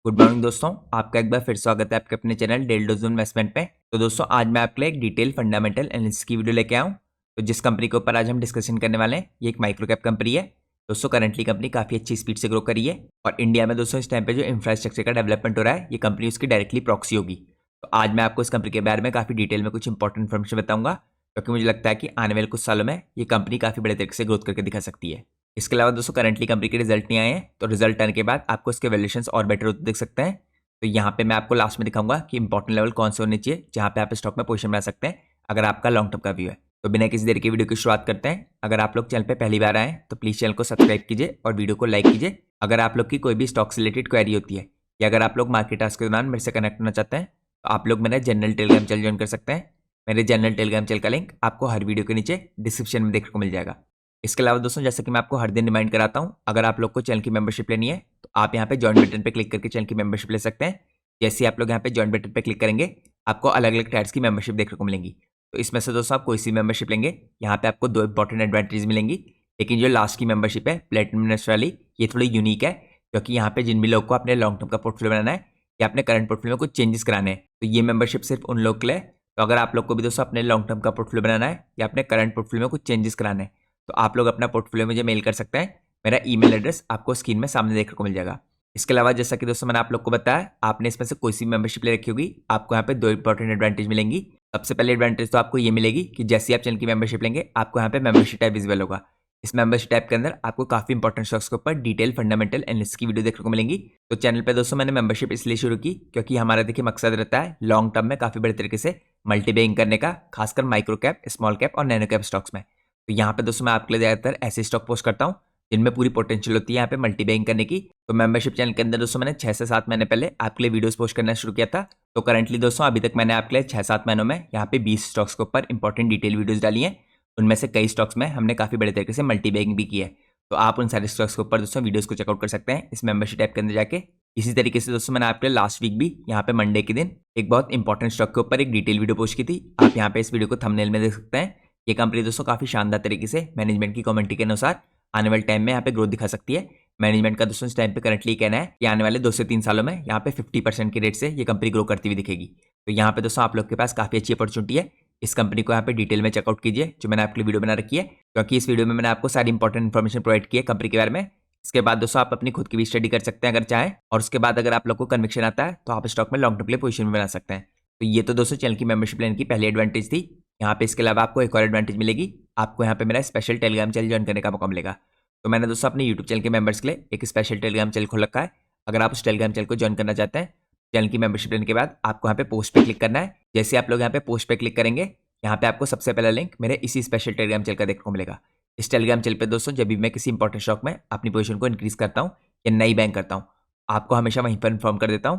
Good morning दोस्तों, आपका एक बार फिर स्वागत है आपके अपने चैनल डेल डोजन इन्वेस्टमेंट पे। तो दोस्तों आज मैं आपके लिए एक डिटेल फंडामेंटल एनालिसिस की वीडियो लेके आऊँ। तो जिस कंपनी के ऊपर आज हम डिस्कशन करने वाले हैं ये एक माइक्रो कैप कंपनी है। दोस्तों करंटली कंपनी काफी अच्छी स्पीड से ग्रो करी है और इंडिया में दोस्तों इस टाइम पे जो इंफ्रास्ट्रक्चर का डेवलपमेंट हो रहा है ये कंपनी उसकी डायरेक्टली प्रॉक्सी होगी। तो आज मैं आपको इस कंपनी के बारे में काफी डिटेल में कुछ इंपॉर्टेंट इन्फॉर्मेशन बताऊंगा, क्योंकि मुझे लगता है कि आने वाले कुछ सालों में ये कंपनी काफी बड़े तरीके से ग्रोथ करके दिखा सकती है। इसके अलावा दोस्तों करंटली कंपनी के रिजल्ट नहीं आए हैं, तो रिजल्ट आने के बाद आपको इसके वैल्यूएशंस और बेटर होते देख सकते हैं। तो यहाँ पे मैं आपको लास्ट में दिखाऊंगा कि इंपॉर्टेंट लेवल कौन से होने चाहिए जहाँ पे आप स्टॉक में पोजीशन बना सकते हैं अगर आपका लॉन्ग टर्म का व्यू है। तो बिना किसी देर की वीडियो की शुरुआत करते हैं। अगर आप लोग चैनल पे पहली बार आए तो प्लीज चैनल को सब्सक्राइब कीजिए और वीडियो को लाइक कीजिए। अगर आप लोग की कोई भी स्टॉक से रिलेटेड क्वेरी होती है या अगर आप लोग मार्केट टास्क के दौरान मेरे से कनेक्ट होना चाहते हैं तो आप लोग मेरा जनरल टेलीग्राम चैनल ज्वाइन कर सकते हैं। मेरे जनरल टेलीग्राम चैनल का लिंक आपको हर वीडियो के नीचे डिस्क्रिप्शन में देखने को मिल जाएगा। इसके अलावा दोस्तों जैसे कि मैं आपको हर दिन रिमाइंड कराता हूँ, अगर आप लोग को चैनल की मेंबरशिप लेनी है तो आप यहाँ पे ज्वाइन बटन पे क्लिक करके चैनल की मेंबरशिप ले सकते हैं। जैसे ही आप लोग यहाँ पे ज्वाइन बटन पे क्लिक करेंगे आपको अलग अलग टाइप्स की मेंबरशिप देखने को मिलेंगी। तो इसमें से दोस्तों आप कोई सी मेंबरशिप लेंगे यहाँ पे आपको दो इंपॉर्टेंट एडवांटेज मिलेंगी। लेकिन जो लास्ट की मेंबरशिप है प्लेटिनम इन्वेस्टर वाली, ये थोड़ी यूनिक है, क्योंकि यहाँ पे जिन भी लोग को अपने लॉन्ग टर्म का पोर्टफोलियो बनाना है या अपने करंट पोर्टफोलियो में कुछ चेंजेस कराने हैं तो ये मेंबरशिप सिर्फ उन लोग के लिए। तो अगर आप लोग को भी दोस्तों अपने लॉन्ग टर्म का पोर्टफोलियो बनाना है या अपने करंट पोर्टफोलियो में कुछ चेंजेस कराने हैं तो आप लोग अपना पोर्टफोलियो मुझे मेल कर सकते हैं। मेरा ईमेल एड्रेस आपको स्क्रीन में सामने देखने को मिल जाएगा। इसके अलावा जैसा कि दोस्तों मैंने आप लोग को बताया, आपने इसमें से कोई सी मेंबरशिप ले रखी होगी आपको यहाँ पे दो इंपॉर्टेंट एडवांटेज मिलेंगी। सबसे पहले एडवांटेज तो आपको ये मिलेगी कि जैसे ही आप चैनल की मेंबरशिप लेंगे आपको यहाँ पे मेंबरशिप टैब विजिबल होगा। इस मेंबरशिप टैब के अंदर आपको काफी इंपॉर्टेंट स्टॉक्स के ऊपर डिटेल फंडामेंटल एनालिसिस की वीडियो देखने को मिलेंगी। तो चैनल पे दोस्तों मैंने मेंबरशिप इसलिए शुरू की क्योंकि हमारा देखिए मकसद रहता है लॉन्ग टर्म में काफी बड़े तरीके से मल्टी बैगिंग करने का, खासकर माइक्रो कैप, स्मॉल कैप और नैनो कैप स्टॉक्स में। तो यहाँ पे दोस्तों मैं आपके लिए ज्यादातर ऐसे स्टॉक पोस्ट करता हूँ जिनमें पूरी पोटेंशियल होती है यहाँ पे मल्टी बैगिंग करने की। तो मेंबरशिप चैनल के अंदर दोस्तों मैंने 6 से 7 महीने पहले आपके लिए वीडियोस पोस्ट करना शुरू किया था। तो करंटली दोस्तों अभी तक मैंने आपके लिए 6-7 महीनों में यहाँ पे 20 स्टॉक्स के ऊपर इंपॉर्टेंट डिटेल वीडियोस डाली हैं। उनमें से कई स्टॉक्स में हमने काफी बड़े तरीके से मल्टी बैगिंग भी की है। तो आप उन सारे स्टॉक्स के ऊपर दोस्तों वीडियोस को चेकआउट कर सकते हैं इस मेंबरशिप ऐप के अंदर जाके। इसी तरीके से दोस्तों मैंने आपके लास्ट वीक भी यहाँ पे मंडे के दिन एक बहुत इंपॉर्टेंट स्टॉक के ऊपर एक डिटेल वीडियो पोस्ट की थी। आप यहाँ पे इस वीडियो को थंबनेल में देख सकते हैं। ये कंपनी दोस्तों काफी शानदार तरीके से मैनेजमेंट की कमेंट्री के अनुसार आने वाले टाइम में यहाँ पे ग्रोथ दिखा सकती है। मैनेजमेंट का दोस्तों इस टाइम पे करंटली कहना है कि आने वाले 2 से 3 सालों में यहाँ पे 50% के रेट से ये कंपनी ग्रो करती हुई दिखेगी। तो यहाँ पे दोस्तों आप लोग के पास काफी अच्छी अपॉर्चुनिटी है। इस कंपनी को यहाँ पे डिटेल में चेकआउट कीजिए जो मैंने आपके लिए वीडियो बना रखी है, क्योंकि इस वीडियो में मैंने आपको सारी इंपॉर्टेंट इन्फॉर्मेशन प्रोवाइड की है कंपनी के बारे में। इसके बाद दोस्तों आप अपनी खुद की भी स्टडी कर सकते हैं अगर चाहें, और उसके बाद अगर आप लोग को कन्विक्शन आता है तो आप स्टॉक में लॉन्ग टर्म के लिए पोजीशन भी बना सकते हैं। तो ये तो दोस्तों चैनल की मेंबरशिप लेने की पहली एडवांटेज थी। यहाँ पे इसके अलावा आपको एक और एडवांटेज मिलेगी, आपको यहाँ पे मेरा स्पेशल टेलीग्राम चैनल ज्वाइन करने का मौका मिलेगा। तो मैंने दोस्तों अपने यूट्यूब चैनल के मेंबर्स के लिए एक स्पेशल टेलीग्राम चैनल खोल रखा है। अगर आप उस टेलीग्राम चैनल को ज्वाइन करना चाहते हैं, चैनल की मेंबरशिप लेने के बाद आपको यहाँ पे पोस्ट पे क्लिक करना है। जैसे आप लोग यहाँ पे पोस्ट पे क्लिक करेंगे यहाँ पे आपको सबसे पहला लिंक मेरे इसी स्पेशल टेलीग्राम चैनल का देखने को मिलेगा। इस टेलीग्राम चैनल पे दोस्तों जब भी मैं किसी इंपॉर्टेंट स्टॉक में अपनी पोजीशन को इंक्रीज करता हूँ या नई बैंक करता हूँ आपको हमेशा वहीं पर इन्फॉर्म कर देता हूँ,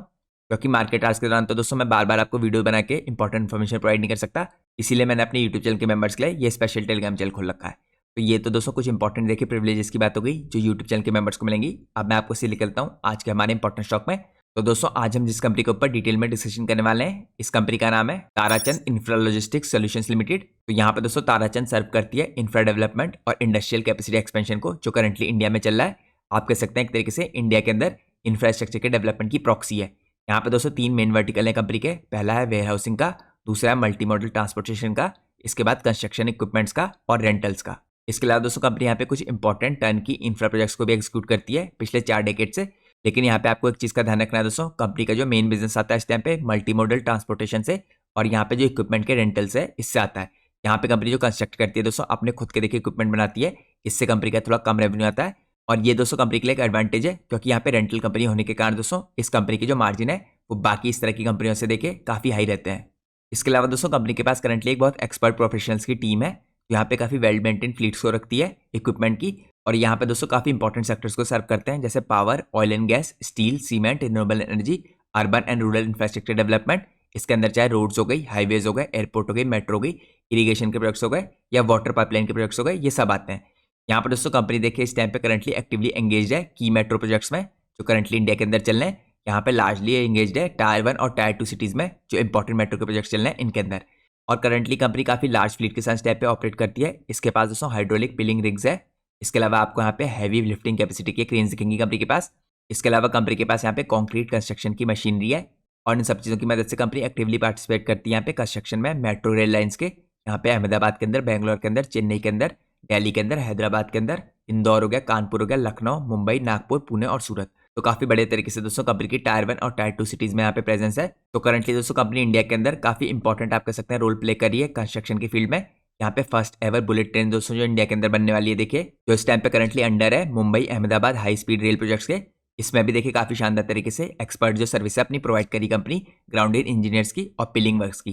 क्योंकि मार्केट आवर्स के दौरान तो दोस्तों मैं बार बार आपको वीडियो बना के इंपॉर्टेंट इन्फॉर्मेशन प्रोवाइड नहीं कर सकता। इसीलिए मैंने अपने यूट्यूब चैनल के मेंबर्स के लिए ये स्पेशल टेलीग्राम चैनल खोल रखा है। तो ये तो दोस्तों कुछ इंपॉर्टेंट देखिए प्रिविलेजेस की बात हो गई जो यूट्यूब चैनल के मेंबर्स को मिलेंगी। अब मैं आपको इसे निकलता हूँ आज के हमारे इंपॉर्टेंट स्टॉक में। तो दोस्तों आज हम जिस कंपनी के ऊपर डिटेल में डिस्कशन करने वाले हैं इस कंपनी का नाम है Tarachand infra logistics solutions limited. तो यहाँ पे दोस्तों ताराचंद सर्व करती है इंफ्रा डेवलपमेंट और इंडस्ट्रियल कैपेसिटी एक्सपेंशन को, जो करंटली इंडिया में चल रहा है। आप कह सकते हैं एक तरीके से इंडिया के अंदर इंफ्रास्ट्रक्चर के डेवलपमेंट की प्रॉक्सी है। यहाँ पे दोस्तों 3 मेन वर्टिकल है कंपनी के। पहला है वेयर हाउसिंग का, दूसरा है मल्टी मॉडल ट्रांसपोर्टेशन का, इसके बाद कंस्ट्रक्शन इक्विपमेंट्स का और रेंटल्स का। इसके अलावा दोस्तों कंपनी यहाँ पे कुछ इंपॉर्टेंट टर्न की इंफ्रा प्रोजेक्ट्स को भी एग्जीक्यूट करती है पिछले 4 डेकेड से। लेकिन यहाँ पे आपको एक चीज का ध्यान रखना है दोस्तों, कंपनी का जो मेन बिजनेस आता है इस टाइम पे मल्टी मॉडल ट्रांसपोर्टेशन से, और यहाँ पे जो इक्विपमेंट के रेंटल्स है इससे आता है। यहाँ पे कंपनी जो कंस्ट्रक्ट करती है दोस्तों अपने खुद के देखिए इक्विपमेंट बनाती है, इससे कंपनी का थोड़ा कम रेवेन्यू आता है। और ये दोस्तों कंपनी के लिए एक एडवांटेज है, क्योंकि यहाँ पे रेंटल कंपनी होने के कारण दोस्तों इस कंपनी की जो मार्जिन है वो बाकी इस तरह की कंपनियों से देखे काफी हाई रहते हैं। इसके अलावा दोस्तों कंपनी के पास करंटली एक बहुत एक्सपर्ट प्रोफेशनल्स की टीम है जो यहाँ पे काफी वेल मेंटेन फ्लीट्स को रखती है इक्विपमेंट की। और यहाँ पे दोस्तों काफी इंपॉर्टेंट सेक्टर्स को सर्व करते हैं, जैसे power, oil and gas, steel, cement, renewable energy, urban and rural infrastructure development. इसके अंदर चाहे रोड्स हो गई, हाईवेज हो गए, एयरपोर्ट हो गई, मेट्रो हो गई, इरीगेशन के प्रोजेक्ट्स हो गए या वाटर पाइपलाइन के प्रोजेक्ट्स हो गए, ये सब आते हैं। यहाँ पर दोस्तों कंपनी देखिए इस टाइम पे करंटली एक्टिवली एंगेज है की मेट्रो प्रोजेक्ट्स में जो करंटली इंडिया के अंदर चल रहे हैं। यहाँ पे लार्जली एंगेज है टायर 1 और टायर 2 सिटीज में जो इंपॉर्टेंट मेट्रो के प्रोजेक्ट्स चल रहे हैं इनके अंदर। और करंटली कंपनी काफी लार्ज फ्लीट के साथ इस टाइप पे ऑपरेट करती है। इसके पास दोस्तों हाइड्रोलिक पिलिंग रिग्स है। इसके अलावा आपको यहाँ पे हैवी लिफ्टिंग कैपेसिटी के क्रेन्स दिखेंगी कंपनी के पास। इसके अलावा कंपनी के पास यहाँ पे कंक्रीट कंस्ट्रक्शन की मशीनरी है और इन सब चीज़ों की मदद से कंपनी एक्टिवली पार्टिसिपेट करती है यहाँ पे कंस्ट्रक्शन में मेट्रो रेल लाइन्स के, यहाँ पे अहमदाबाद के अंदर, बेंगलोर के अंदर, चेन्नई के अंदर, दिल्ली के अंदर, हैदराबाद के अंदर, इंदौर हो गया, कानपुर हो गया, लखनऊ, मुंबई, नागपुर, पुणे और सूरत। तो काफी बड़े तरीके से दोस्तों कंपनी की टायर 1 और टायर 2 सिटीज में यहाँ पे प्रेजेंस है। तो करंटली दोस्तों कंपनी इंडिया के अंदर काफी इंपॉर्टेंट आप कह सकते हैं रोल प्ले कर रही है कंस्ट्रक्शन की फील्ड में। यहाँ पे फर्स्ट एवर बुलेट ट्रेन दोस्तों जो इंडिया के अंदर बनने वाली है, देखिए जो इस टाइम पे करंटली अंडर है Mumbai Ahmedabad high speed rail projects के। इसमें भी देखिए काफी शानदार तरीके से एक्सपर्ट जो सर्विस है अपनी प्रोवाइड करी कंपनी ग्राउंडेड इंजीनियर्स की और पिलिंग वर्क्स की।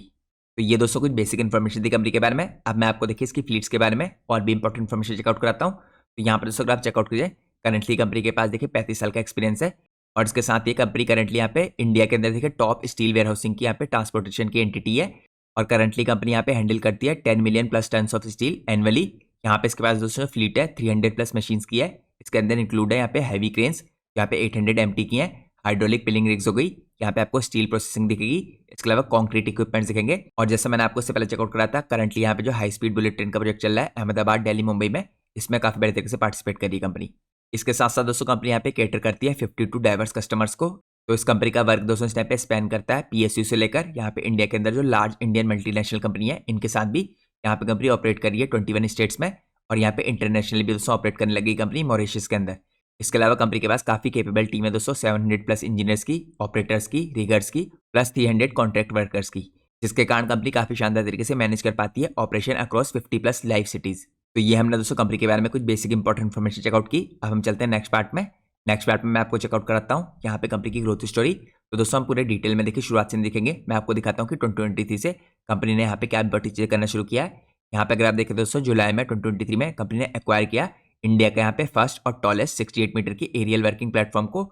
तो ये दोस्तों कुछ बेसिक इन्फॉर्मेशन थी कंपनी के बारे में। अब मैं आपको देखिए इसकी फ्लीट्स के बारे में और भी इंपॉर्टेंट इन्फॉर्मेशन चेकआउट कराता हूँ। तो यहाँ पर दोस्तों आप चेकआउट कीजिए, करंटली कंपनी के पास देखिए 35 साल का एक्सपीरियंस है और इसके साथ ये कंपनी करंटली यहाँ पे इंडिया के अंदर देखिए टॉप स्टील वेयरहाउसिंग की यहाँ पे ट्रांसपोर्टेशन की एंटिटी है और करंटली कंपनी यहाँ पे हैंडल करती है 10 million plus tons of steel annually. यहाँ पे इसके पास दोस्तों फ्लीट है 300 प्लस मशीन्स की है। इसके अंदर इंक्लूड है यहाँ पे हैवी क्रेन्स यहाँ पे 800 MT की हैं, हाइड्रोलिक पिलिंग रिग्स हो गई, यहाँ पे आपको स्टील प्रोसेसिंग दिखेगी, इसके अलावा कॉन्क्रीट इक्विपमेंट्स दिखेंगे। और जैसे मैंने आपको इससे पहले चेकआउट करा था, करंटली यहाँ पे जो हाई स्पीड बुलेट ट्रेन का प्रोजेक्ट चल रहा है अहमदाबाद, दिल्ली, मुंबई में, इसमें काफी बड़े तरीके से पार्टिसिपेट कर रही है कंपनी। इसके साथ साथ दोस्तों कंपनी यहाँ पे कैटर करती है 52 डाइवर्स कस्टमर्स को। तो इस कंपनी का वर्क दोस्तों इस टाइम पे स्पैन करता है PSU से लेकर यहाँ पे इंडिया के अंदर जो लार्ज इंडियन मल्टीनेशनल कंपनी है इनके साथ भी यहाँ पे कंपनी ऑपरेट कर रही है 21 स्टेट्स में और यहाँ पे इंटरनेशनली भी दोस्तों ऑपरेट करने लगी कंपनी मॉरिशस के अंदर। इसके अलावा कंपनी के पास काफी केपेबल टीम है दोस्तों 700 प्लस इंजीनियर्स की, ऑपरेटर्स की, रिगर्स की, प्लस 300 कॉन्ट्रैक्ट वर्कर्स की, जिसके कारण कंपनी काफी शानदार तरीके से मैनेज कर पाती है operation across 50 plus live cities. तो ये हमने दोस्तों कंपनी के बारे में कुछ बेसिक इंपॉर्टेंट इन्फॉर्मेशन चेकआउट की। अब हम चलते हैं नेक्स्ट पार्ट में। नेक्स्ट पार्ट में मैं आपको चेकआउट कराता हूँ यहाँ पे कंपनी की ग्रोथ स्टोरी। तो दोस्तों हम पूरे डिटेल में देखिए शुरुआत से देखेंगे। मैं आपको दिखाता हूँ कि 2023 से कंपनी ने यहाँ पे क्या इंपॉर्टेंट चीजें करना शुरू किया है। यहाँ पे अगर आप देखें दोस्तों जुलाई में 2023 में कंपनी ने एक्वायर किया इंडिया का यहाँ पे फर्स्ट और टॉलेस्ट 68 मीटर की एरियल वर्किंग प्लेटफॉर्म को,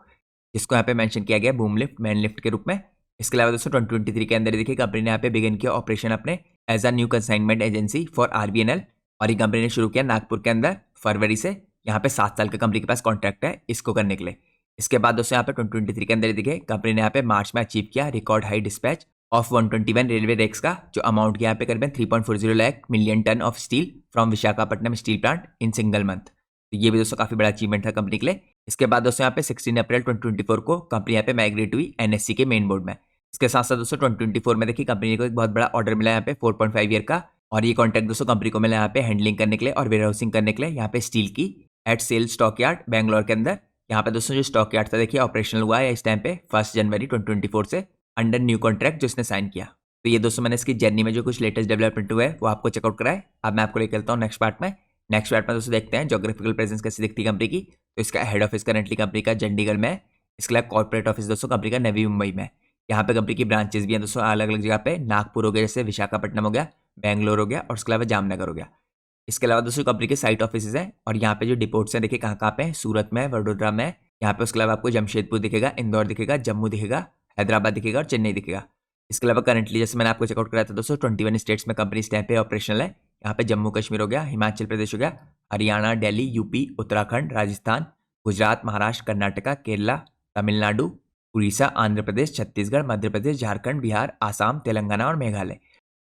जिसको यहाँ पे मेंशन किया गया बूम लिफ्ट मैन लिफ्ट के रूप में। इसके अलावा दोस्तों 2023 के अंदर देखिए कंपनी ने यहाँ पे बिगिन किया ऑपरेशन अपने as a new consignment agency for RBNL और ये कंपनी ने शुरू किया नागपुर के अंदर फरवरी से। यहाँ पे 7 साल का कंपनी के पास कॉन्ट्रैक्ट है इसको करने के लिए। इसके बाद दोस्तों यहाँ पे 2023 के अंदर देखिए कंपनी ने यहाँ पे मार्च में अचीव किया record high dispatch of 121 railway rakes का, जो अमाउंट किया यहाँ पे करीबन 3.40 lakh million ton of steel from Visakhapatnam steel plant in single month. तो ये भी दोस्तों काफी बड़ा अचीवमेंट था कंपनी के लिए। इसके बाद दोस्तों यहाँ पे 16 अप्रैल 2024 को कंपनी यहाँ पे माइग्रेट हुई NSE के मेन बोर्ड में। इसके साथ साथ दोस्तों 2024 में देखिए कंपनी को एक बहुत बड़ा ऑर्डर मिला यहाँ पे 4.5 ईयर का और ये कॉन्ट्रैक्ट दोस्तों कंपनी को मिला यहाँ पे हैंडलिंग करने के लिए और वेयर हाउसिंग करने के लिए यहाँ पे स्टील की at SAIL stock yard Bangalore के अंदर। यहाँ पे दोस्तों जो स्टॉक यार्ड था देखिए ऑपरेशनल हुआ है इस टाइम पे 1 जनवरी 2024 से अंडर न्यू कॉन्ट्रैक्ट जो इसने साइन किया। तो ये दोस्तों मैंने इसकी जर्नी में जो कुछ लेटेस्ट डेवलपमेंट हुआ है वो आपको चेकआउट कराए। अब मैं आपको लेकर चलता हूँ नेक्स्ट पार्ट में। नेक्स्ट पार्ट में दोस्तों देखते हैं जोग्राफिकल प्रेजेंस कैसे दिखती है कंपनी की। तो इसका हेड ऑफिस करंटली कंपनी का चंडीगढ़ में है। इसके अलावा कॉर्पोरेट ऑफिस दोस्तों कंपनी का नवी मुंबई में। यहाँ पे कंपनी की ब्रांचेस भी हैं दोस्तों अलग अलग जगह पे, नागपुर हो गया, जैसे विशाखापट्टनम हो गया, बेंगलोर हो गया और उसके अलावा जामनगर हो गया। इसके अलावा दोस्तों कंपनी के साइट ऑफिस हैं और यहाँ पे जो डिपोट्स हैं देखिए कहाँ कहाँ पे हैं, सूरत में, वडोदरा में, यहाँ पे उसके अलावा आपको जमशेदपुर दिखेगा, इंदौर दिखेगा, जम्मू दिखेगा, हैदराबाद दिखेगा और चेन्नई दिखेगा। इसके अलावा करंटली जैसे मैंने आपको चेकआउट कराया था दोस्तों 21 स्टेट्स में कंपनी इस टाइम पे ऑपरेशनल है। यहाँ पे जम्मू कश्मीर हो गया, हिमाचल प्रदेश हो गया, हरियाणा, दिल्ली, यूपी, उत्तराखंड, राजस्थान, गुजरात, महाराष्ट्र, कर्नाटका, केरला, तमिलनाडु, उड़ीसा, आंध्र प्रदेश, छत्तीसगढ़, मध्य प्रदेश, झारखंड, बिहार, आसाम, तेलंगाना और मेघालय।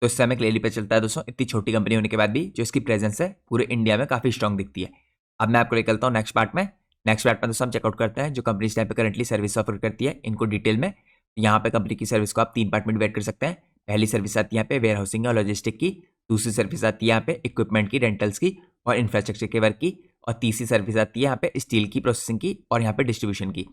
तो इससे हमें क्लियरली पता चलता है दोस्तों इतनी छोटी कंपनी होने के बाद भी जो इसकी प्रेजेंस है पूरे इंडिया में काफी स्ट्रॉन्ग दिखती है। अब मैं आपको लेकर चलता हूँ नेक्स्ट पार्ट में। नेक्स्ट पार्ट में दोस्तों हम चेकआउट करते हैं जो कंपनी इस टाइम पे करंटली सर्विस ऑफर करती है इनको डिटेल में। यहाँ पे कंपनी की सर्विस को आप 3 पार्ट में डिवाइड कर सकते हैं। पहली सर्विस आती है यहाँ पे वेयर हाउसिंग और लॉजिस्टिक की, दूसरी सर्विस आती है यहाँ पे इक्विपमेंट की, रेंटल्स की और इंफ्रास्ट्रक्चर के वर्क की, और तीसरी सर्विस आती है यहाँ पे स्टील की प्रोसेसिंग की और यहाँ पे डिस्ट्रीब्यूशन की।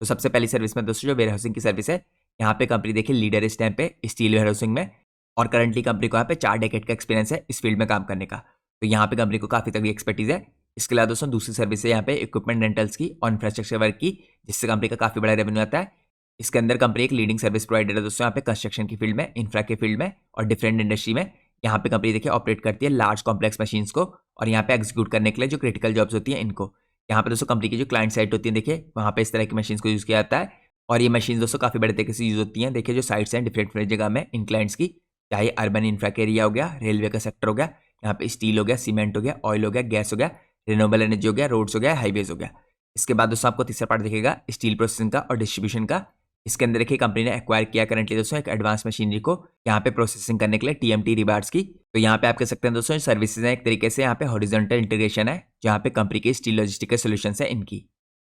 तो सबसे पहली सर्विस में दोस्तों जो वेयर हाउसिंग की सर्विस है, यहाँ पे कंपनी देखिए लीडर इस टाइम पे स्टील वेयर हाउसिंग में और करंटली कंपनी को यहाँ पे 4 डेकेड का एक्सपीरियंस है इस फील्ड में काम करने का। तो यहाँ पे कंपनी को काफी तगड़ी एक्सपर्टीज है। इसके अलावा दोस्तों दूसरी सर्विस है यहाँ पे इक्विपमेंट रेंटल्स की और इंफ्रास्ट्रक्चर वर्क की, जिससे कंपनी का काफी बड़ा रेवेन्यू आता है। इसके अंदर कंपनी एक लीडिंग सर्विस प्रोवाइडर है दोस्तों यहाँ पे कंस्ट्रक्शन की फील्ड में, इंफ्रा के फील्ड में और डिफरेंट इंडस्ट्री में। यहाँ पे कंपनी देखिए ऑपरेट करती है लार्ज कॉम्प्लेक्स मशीन्स को और यहाँ पे एग्जीक्यूट करने के लिए जो क्रिटिकल जॉब्स होती हैं इनको। यहाँ पे दोस्तों कंपनी की जो क्लाइंट साइट होती है देखिए वहाँ पे इस तरह की मशीन्स को यूज किया जाता है और ये मशीन दोस्तों काफी बड़े तरीके से यूज होती हैं। देखिए जो साइट्स हैं डिफरेंट जगह में इन क्लाइंट्स की, चाहे अर्बन इंफ्रा के एरिया हो गया, रेलवे का सेक्टर हो गया, यहाँ पे स्टील हो गया, सीमेंट हो गया, ऑयल हो गया, गैस हो गया, रिन्यूएबल एनर्जी हो गया, रोड्स हो गया, हाईवेज हो गया। इसके बाद दोस्तों आपको तीसरा पार्ट दिखेगा स्टील प्रोसेसिंग का और डिस्ट्रीब्यूशन का। इसके अंदर देखिए कंपनी ने एक्वायर किया करंटली दोस्तों एक एडवांस मशीनरी को यहाँ पे प्रोसेसिंग करने के लिए TMT रिबार्स की। तो यहाँ पे आप कह सकते हैं दोस्तों सर्विसेज है एक तरीके से, यहाँ पे हॉरिजॉन्टल इंटीग्रेशन है जहाँ पे कंपनी की स्टील लॉजिस्टिक सोल्यूशन है इनकी।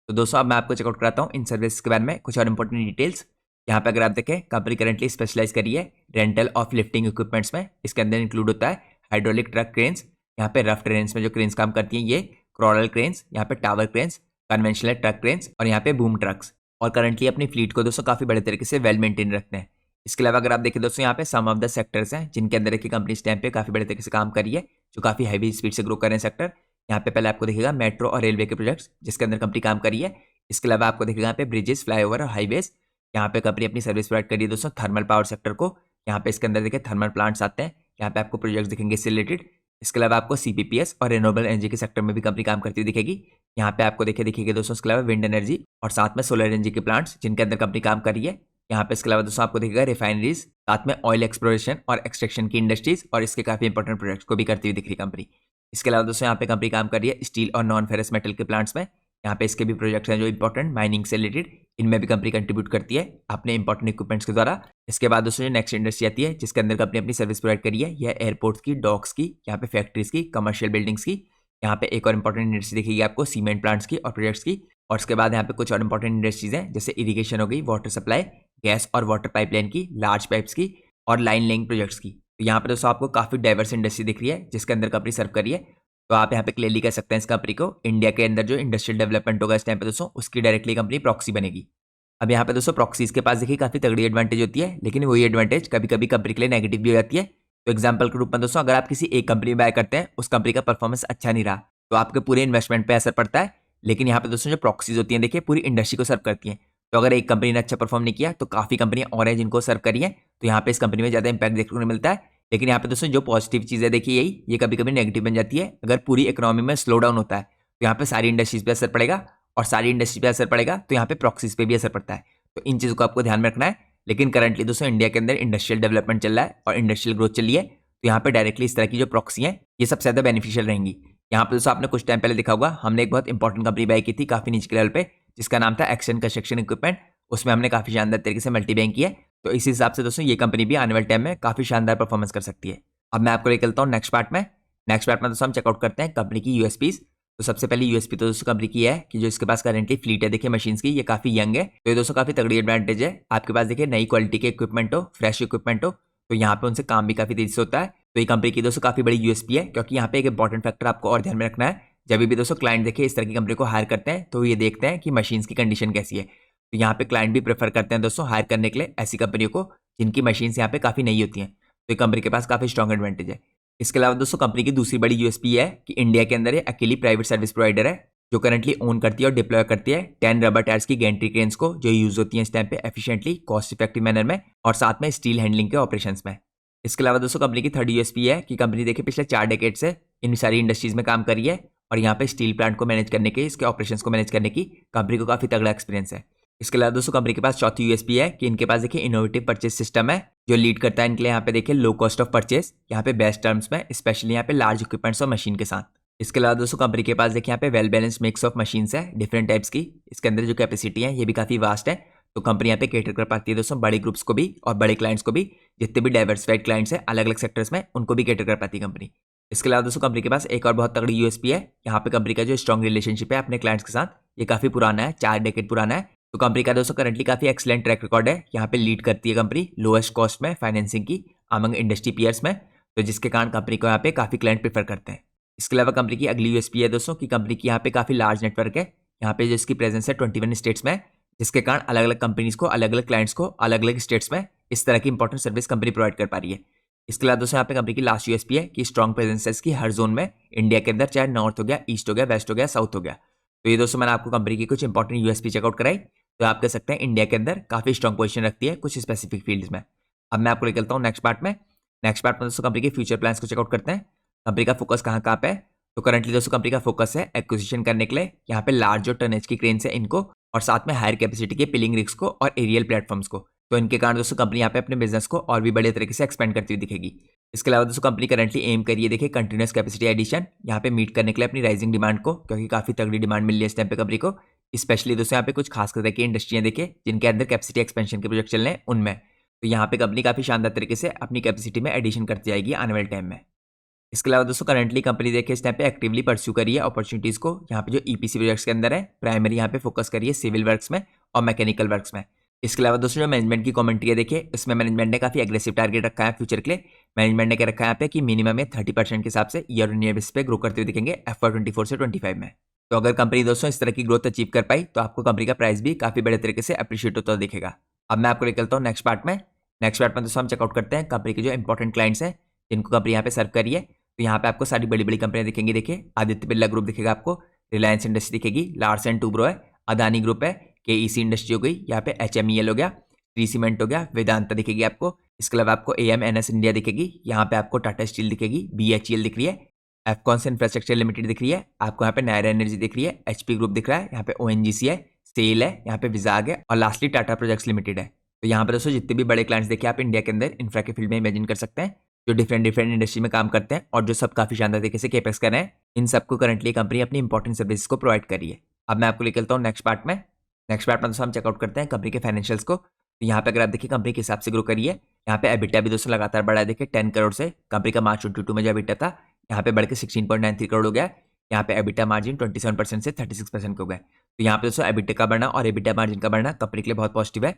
तो दोस्तों अब मैं आपको चेकआउट कराता हूँ इन सर्विस के बारे में कुछ और इंपॉर्टेंट डिटेल्स। यहाँ पे अगर आप देखें, कंपनी करंटली स्पेशलाइज करी है रेंटल ऑफ लिफ्टिंग इक्विपमेंट्स में। इसके अंदर इंक्लूड होता है हाइड्रोलिक ट्रक क्रेन्स, यहाँ पे रफ टेरेन्स में जो क्रेन्स काम करती हैं ये, क्रॉलर क्रेन्स, यहाँ पे tower cranes, conventional truck cranes और यहाँ पे बूम ट्रक्स। और करंटली अपनी फ्लीट को दोस्तों काफी बड़े तरीके से वेल मेंटेन रखते हैं। इसके अलावा अगर आप देखें दोस्तों, यहाँ पे सम ऑफ द सेक्टर्स हैं जिनके अंदर की कंपनी इस टाइम पे काफी बड़े तरीके से काम करी है, जो काफी हैवी स्पीड से ग्रो कर रहे हैं सेक्टर। यहाँ पे पहले आपको दिखेगा मेट्रो और रेलवे के प्रोजेक्ट्स जिसके अंदर कंपनी काम करी है। इसके अलावा आपको दिखेगा यहाँ पे ब्रिजेस, फ्लाईओवर और हाईवेज। यहाँ पे कंपनी अपनी सर्विस प्रोवाइड करी है दोस्तों थर्मल पावर सेक्टर को। यहाँ पे इसके अंदर देखिए थर्मल प्लांट्स आते हैं, यहाँ पे आपको प्रोजेक्ट्स दिखेंगे इससे रिलेटेड। इसके अलावा आपको सीपीपीएस और रिन्यूएबल एनर्जी के सेक्टर में भी कंपनी काम करती हुई दिखेगी। यहाँ पे आपको दिखेगी दोस्तों इसके अलावा विंड एनर्जी और साथ में सोलर एनर्जी के प्लांट्स जिनके अंदर कंपनी काम कर रही है। यहाँ पे इसके अलावा दोस्तों आपको दिखेगा रिफाइनरीज, साथ में ऑयल एक्सप्लोरेशन और एक्सट्रैक्शन की इंडस्ट्रीज और इसके काफी इंपॉर्टेंट प्रोजेक्ट्स को भी करती हुई दिख रही कंपनी। इसके अलावा दोस्तों यहाँ पे कंपनी काम कर रही है स्टील और नॉन फेरस मेटल के प्लांट्स में। यहाँ पे इसके भी प्रोजेक्ट्स हैं जो इंपॉर्टेंट माइनिंग से रिलेटेड, इनमें भी कंपनी कंट्रीब्यूट करती है अपने इंपॉर्टेंट इक्विपमेंट्स के द्वारा। इसके बाद दोस्तों जो नेक्स्ट इंडस्ट्री आती है जिसके अंदर कंपनी अपनी सर्विस प्रोवाइड करी है, यह एयरपोर्ट्स की, डॉक्स की, यहाँ पे फैक्ट्रीज की, कमर्शियल बिल्डिंग्स की। यहाँ पे एक और इंपॉर्टेंट इंडस्ट्री दिखेगी आपको सीमेंट प्लांट्स की और प्रोजेक्ट्स की। और इसके बाद यहाँ पे कुछ और इंपॉर्टेंट इंडस्ट्रीज हैं जैसे इरिगेशन हो गई, वाटर सप्लाई, गैस और वाटर पाइपलाइन की, लार्ज पाइप्स की और लाइन लेइंग प्रोजेक्ट्स की। तो यहाँ पे दोस्तों आपको काफी डाइवर्स इंडस्ट्री दिख रही है जिसके अंदर कंपनी सर्व करी है। तो आप यहाँ पे क्लियरली कह सकते हैं इस कंपनी को इंडिया के अंदर जो इंडस्ट्रियल डेवलपमेंट होगा इस टाइम पे दोस्तों, उसकी डायरेक्टली कंपनी प्रॉक्सी बनेगी। अब यहाँ पे दोस्तों प्रॉक्सीज के पास देखिए काफी तगड़ी एडवांटेज होती है, लेकिन वही एडवांटेज कभी कभी कंपनी के लिए नेगेटिव भी हो जाती है। तो एग्जाम्पल के रूप में दोस्तों, अगर आप किसी एक कंपनी में बाय करते हैं, उस कंपनी का परफॉर्मेंस अच्छा नहीं रहा तो आपके पूरे इन्वेस्टमेंट पे असर पड़ता है। लेकिन यहाँ पे दोस्तों जो प्रॉक्सीज होती हैं देखिए पूरी इंडस्ट्री को सर्व करती हैं। तो अगर एक कंपनी ने अच्छा परफॉर्म नहीं किया तो काफी कंपनियां और हैं जिनको सर्व करी है, तो यहाँ पे इस कंपनी में ज्यादा इंपैक्ट देखने को मिलता है। लेकिन यहाँ पे दोस्तों जो पॉजिटिव चीज़ है देखिए यही, ये कभी कभी नेगेटिव बन जाती है। अगर पूरी इकोनॉमी में स्लो डाउन होता है तो यहाँ पे सारी इंडस्ट्रीज पे असर पड़ेगा, और सारी इंडस्ट्री पे असर पड़ेगा तो यहाँ पे प्रॉक्सीज पे भी असर पड़ता है। तो इन चीज़ों को आपको ध्यान में रखना है। लेकिन करंटली दोस्तों इंडिया के अंदर इंडस्ट्रियल डेवलपमेंट चल रहा है और इंडस्ट्रियल ग्रोथ चल रही है, तो यहाँ पे डायरेक्टली इस तरह की जो प्रॉक्सी है ये सबसे ज़्यादा बेनिफिशियल रहेंगी। यहाँ पे दोस्तों आपने कुछ टाइम पहले देखा होगा, हमने एक बहुत इंपॉर्टेंट कंपनी बाय की थी काफी नीचे के लेवल पे, जिसका नाम था एक्शन कंस्ट्रक्शन इक्विपमेंट। उसमें हमने काफी शानदार तरीके से मल्टी बैंक किया है। तो इस हिसाब से दोस्तों ये कंपनी भी आने वाले टाइम में काफी शानदार परफॉर्मेंस कर सकती है। अब मैं आपको लेकर चलता हूँ नेक्स्ट पार्ट में। नेक्स्ट पार्ट में दोस्तों हम चेकआउट करते हैं कंपनी की यूएसपीज। तो सबसे पहले यूएसपी तो दोस्तों कंपनी की है कि जो इसके पास करंटली फ्लीट है देखिए मशीन्स की, ये काफी यंग है। तो ये दोस्तों काफी तगड़ी एडवांटेज है। आपके पास देखिए नई क्वालिटी के इक्विपमेंट हो, फ्रेश इक्विपमेंट हो, तो यहाँ पे उनसे काम भी काफी तेजी से होता है। तो ये कंपनी की दोस्तों काफी बड़ी यूएसपी है, क्योंकि यहाँ पे एक इंपॉर्टेंट फैक्टर आपको और ध्यान में रखना है। जब भी दोस्तों क्लाइंट देखिए इस तरह की कंपनी को हायर करते हैं तो ये देखते हैं कि मशीन्स की कंडीशन कैसी है। तो यहाँ पे क्लाइंट भी प्रेफर करते हैं दोस्तों हायर करने के लिए ऐसी कंपनियों को जिनकी मशीन्स यहाँ पे काफी नई होती हैं। तो ये कंपनी के पास काफी स्ट्रॉन्ग एडवांटेज है। इसके अलावा दोस्तों कंपनी की दूसरी बड़ी यूएसपी है कि इंडिया के अंदर ये अकेली प्राइवेट सर्विस प्रोवाइडर है जो करंटली ओन करती है और डिप्लॉय करती है 10 रबर टायर्स की गैंट्री क्रेन्स को, जो यूज होती है इस टाइम पे एफिशिएंटली, कॉस्ट इफेक्टिव मैनर में, और साथ में स्टील हैंडलिंग के ऑपरेशंस में। इसके अलावा दोस्तों कंपनी की थर्ड यूएसपी है कि कंपनी देखिए पिछले 4 डेकेड से इन सारी इंडस्ट्रीज में काम करी है, और यहाँ पे स्टील प्लांट को मैनेज करने के, इसके ऑपरेशंस को मैनेज करने की कंपनी को काफी तगड़ा एक्सपीरियंस है। इसके अलावा दोस्तों कंपनी के पास चौथी यूएसपी है कि इनके पास देखिए इनोवेटिव परचेज सिस्टम है जो लीड करता है इनके लिए यहाँ पे देखिए लो कॉस्ट ऑफ परचेज, यहाँ पे बेस्ट टर्म्स में, स्पेशली यहाँ पे लार्ज इक्विपमेंट्स और मशीन के साथ। इसके अलावा दोस्तों कंपनी के पास देखिए यहाँ पे well balance mix of machines है डिफरेंट टाइप्स की। इसके अंदर जो कैपेसिटी है ये भी काफी वास्ट है। तो कंपनी यहाँ पे कैटर कर पाती है दोस्तों बड़े ग्रुप्स को भी और बड़े क्लाइंट्स को भी, जितने भी डाइवर्सिफाइड क्लाइंट्स हैं अलग अलग सेक्टर्स में उनको भी कैटर कर पाती है कंपनी। इसके अलावा दोस्तों कंपनी के पास एक और बहुत तगड़ी यूएसपी है। यहाँ पे कंपनी का जो स्ट्रॉन्ग रिलेशनशिप है अपने क्लाइंट्स के साथ, ये काफी पुराना है, 4 डेकेड पुराना है। तो कंपनी का दोस्तों करंटली काफी एक्सीलेंट ट्रैक रिकॉर्ड है। यहाँ पे लीड करती है कंपनी लोएस्ट कॉस्ट में फाइनेंसिंग की अमंग इंडस्ट्री पीयर्स में, तो जिसके कारण कंपनी को यहाँ पे काफी क्लाइंट प्रेफर करते हैं। इसके अलावा कंपनी की अगली यूएसपी है दोस्तों कि कंपनी की यहाँ पे काफी लार्ज नेटवर्क है। यहाँ पे जो इसकी प्रेजेंस है 21 स्टेट्स में, जिसके कारण अलग अलग कंपनीज को, अलग अलग क्लाइंट्स को अलग अलग स्टेट्स में इस तरह की इंपॉर्टेंट सर्विस कंपनी प्रोवाइड कर पा रही है। इसके अलावा दोस्तों यहाँ पे कंपनी की लास्ट यूएसपी है कि स्ट्रॉन्ग प्रेजेंस है इसकी हर जोन में इंडिया के अंदर, चाहे नॉर्थ हो गया, ईस्ट हो गया, वेस्ट हो गया, साउथ हो गया। तो ये दोस्तों मैंने आपको कंपनी की कुछ इंपॉर्टेंट यूएसपी चेकआउट कराई। तो आप कह सकते हैं इंडिया के अंदर काफी स्ट्रॉन्ग पोजीशन रखती है कुछ स्पेसिफिक फील्ड्स में। अब मैं आपको निकलता हूँ नेक्स्ट पार्ट में। नेक्स्ट पार्ट में दोस्तों कंपनी के फ्यूचर प्लान्स को चेकआउट करते हैं। कंपनी का फोकस कहाँ कहाँ पे है? तो करंटली दोस्तों कंपनी का फोकस है एक्विजिशन करने के लिए यहाँ पे लार्ज जो टनेज की क्रेन्स है इनको, और साथ में हायर कैपेसिटी के पिलिंग रिग्स को और एरियल प्लेटफॉर्म्स को। तो इनके कारण दोस्तों कंपनी यहाँ पे अपने बिजनेस को और भी बड़े तरीके से एक्सपेंड करती हुई दिखेगी। इसके अलावा दोस्तों कंपनी करंटली एम करिए देखिए कंटिन्यूस कैपेसिटी एडिशन, यहाँ पे मीट करने के लिए अपनी राइजिंग डिमांड को, क्योंकि काफी तगड़ी डिमांड मिल रही है इस टाइम पे कंपनी को। स्पेशली दोस्तों यहाँ पे कुछ खास तरह की इंडस्ट्रियाँ देखिए जिनके अंदर कैपेसिटी एक्सपेंशन के प्रोजेक्ट चल रहे हैं उनमें। तो यहाँ पे कंपनी काफी शानदार तरीके से अपनी कैपेसिटी में एडिशन करती जाएगी आने वाले टाइम में। इसके अलावा दोस्तों करंटली कंपनी देखिए इस टाइम पे एक्टिवली परस्यू करी है अपॉर्चुनिटीज को। यहाँ पे जो ईपीसी प्रोजेक्ट्स के अंदर है प्राइमरी यहाँ पे फोकस करिए सिविल वर्क्स में और मैकेनिकल वर्क्स में। इसके अलावा दोस्तों जो मैनेजमेंट की कमेंट्री है देखिए इसमें मैनेजमेंट ने काफी एग्रेसिव टारगेट रखा है फ्यूचर के लिए। मैनेजमेंट ने क्या रखा है यहाँ पे कि मिनिमम में 30% के हिसाब से ईयर ऑन ईयर बेसिस पे ग्रो करते हुए दिखेंगे FY24 से 25 में। तो अगर कंपनी दोस्तों इस तरह की ग्रोथ अचीव कर पाई तो आपको कंपनी का प्राइस भी काफी बड़े तरीके से अप्रिशिएट होता दिखेगा। अब मैं आपको निकलता हूँ नेक्स्ट पार्ट में। नेक्स्ट पार्ट में दोस्तों हम चेकआउट करते हैं कंपनी के जो इंपॉर्टेंट क्लाइंट्स हैं जिनको कंपनी यहाँ पे सर्व करी है। तो यहाँ पे आपको सारी बड़ी बड़ी कंपनियां दिखेंगी। देखिए आदित्य बिरला ग्रुप दिखेगा आपको, रिलायंस इंडस्ट्री दिखेगी, लार्सन टूब्रो है, अदानी ग्रुप है, केईसी इंडस्ट्री हो गई, यहाँ पे HMEL हो गया, श्री सीमेंट हो गया, वेदांता दिखेगी आपको। इसके अलावा आपको AMNS इंडिया दिखेगी, यहाँ पे आपको टाटा स्टील दिखेगी, BHEL दिख रही है, एफकॉन्स इंफ्रास्ट्रक्चर लिमिटेड दिख रही है आपको, यहाँ पे नायरा एनर्जी दिख रही है, HP ग्रुप दिख रहा है, यहाँ पे ONGC है, सेल है, यहाँ पे विजाग है और लास्टली टाटा प्रोजेक्ट्स लिमिटेड है। तो यहाँ पे दोस्तों जितने भी बड़े क्लाइंट्स देखिए आप इंडिया के अंदर इंफ्रा के फील्ड में इमेजिन कर सकते हैं जो डिफरेंट इंडस्ट्री में काम करते हैं और जो सब काफी शानदार तरीके से केपेक्स कर रहे हैं। इन सबको करंटली कंपनी अपनी इंपॉर्टेंट सर्विसेज को प्रोवाइड करी है। अब मैं आपको निकलता हूँ नेक्स्ट पार्ट में। नेक्स्ट पार्ट में दोस्तों हम चेकआउट करते हैं कंपनी के फाइनेंशियल्स को। तो यहाँ पे अगर आप देखिए कंपनी के हिसाब से ग्रो करी है। यहाँ पे एबिटा भी दोस्तों लगातार बढ़ा है। देखिए 10 करोड़ से कंपनी का मार्च 22 में जो एबिटा था यहाँ पे बढ़ के 16.93 करोड़ हो गया। यहाँ पे एबिटा मार्जिन 27% से 36% हो गया। तो यहाँ पे दोस्तों एबिटा का बढ़ना और एबिटा मार्जिन का बढ़ना कंपनी के लिए बहुत पॉजिटिव है।